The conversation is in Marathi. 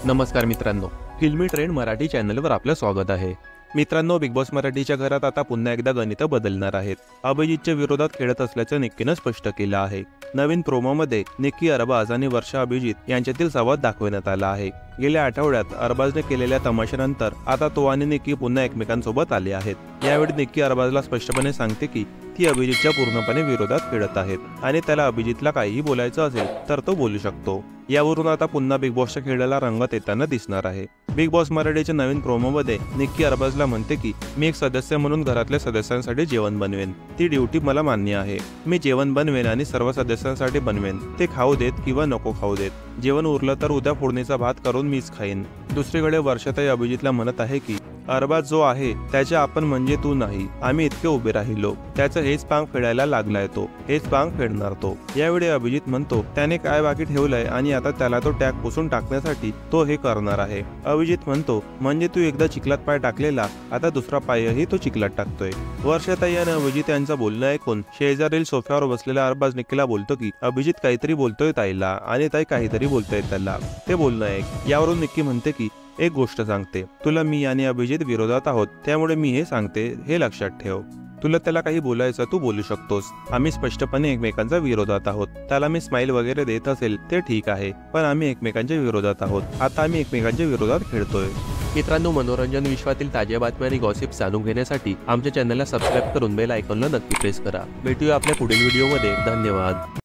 नमस्कार मित्रांनो, फिल्मी ट्रेंड मराठी चॅनलवर आपलं स्वागत आहे। मित्रांनो, बिग बॉस मराठीच्या घरात आता पुन्हा एकदा गणितं बदलणार आहेत। अभिजितच्या विरोधात खेळत असल्याचं निक्कीनं स्पष्ट केलं आहे। नवीन प्रोमोमध्ये निक्की अरबाज आणि वर्षा अभिजित यांच्यातील संवाद दाखवण्यात आला आहे। गेल्या आठवड्यात अरबाजने केलेल्या तमाशानंतर आता तो आणि निक्की पुन्हा एकमेकांसोबत आले आहेत। यावेळी निक्की अरबाजला स्पष्टपणे सांगते की ती अभिजितच्या पूर्णपणे विरोधात खेळत आहेत आणि त्याला अभिजितला काहीही बोलायचं असेल तर तो बोलू शकतो। यावरून आता पुन्हा बिग बॉसच्या खेळाला रंगत येताना दिसणार आहे। बिग बॉस मराठीच्या नवीन प्रोमोमध्ये निक्की अरबाजला म्हणते की मी एक सदस्य म्हणून घरातल्या सदस्यांसाठी जेवण बनवेन, ती ड्युटी मला मान्य आहे। मी जेवण बनवेन आणि सर्व सदस्यांसाठी बनवेन, ते खाऊ देत किंवा नको खाऊ देत। जेवण उरलं तर उद्या फोडणीचा भात करून मीच खाईन। दुसरीकडे वर्षाताई अभिजितला म्हणत आहे की अरबाज जो आहे त्याच्या आपण म्हणजे तू नाही, आम्ही इतके उभे राहिलो, त्याचं हेच पांग फेडायला लागलाय, तो हेच पांग फेडणार तो। यावेळी अभिजित म्हणतो त्याने काय बाकी ठेवलंय आणि आता त्याला तो टॅग पुसून टाकण्यासाठी तो हे करणार आहे। अभिजित म्हणतो म्हणजे तू एकदा चिखलात पाय टाकलेला, आता दुसरा पायही तो चिखलात टाकतोय। वर्षाताई आणि अभिजित यांचं बोलणं ऐकून शेजारील सोफ्यावर बसलेला अरबाज निक्कीला बोलतो की अभिजित काहीतरी बोलतोय ताईला आणि ताई काहीतरी बोलतोय त्याला, ते बोलणं ऐक। यावरून निक्की म्हणते की एक गोष्ट सांगते, तुला मी आणि अभिजित विरोधात आहोत, त्यामुळे मी हे सांगते हे लक्षात ठेव। तुला त्याला काही बोलायचं तू बोलू शकतोस, आम्ही स्पष्टपणे एकमेकांच्या विरोधात आहोत। त्याला मी स्माइल वगैरे देत असेल ते ठीक आहे, पण आम्ही एकमेकांच्या विरोधात आहोत। आता आम्ही एकमेकांच्या विरोधात खेळतोय। मित्रांनो, मनोरंजन विश्वातील ताज्या बातम्या आणि गॉसिप जाणून घेण्यासाठी आमच्या चॅनलला सबस्क्राईब करून बेल आयकॉनला नक्की प्रेस करा। भेटूया आपल्या पुढील व्हिडिओमध्ये। धन्यवाद।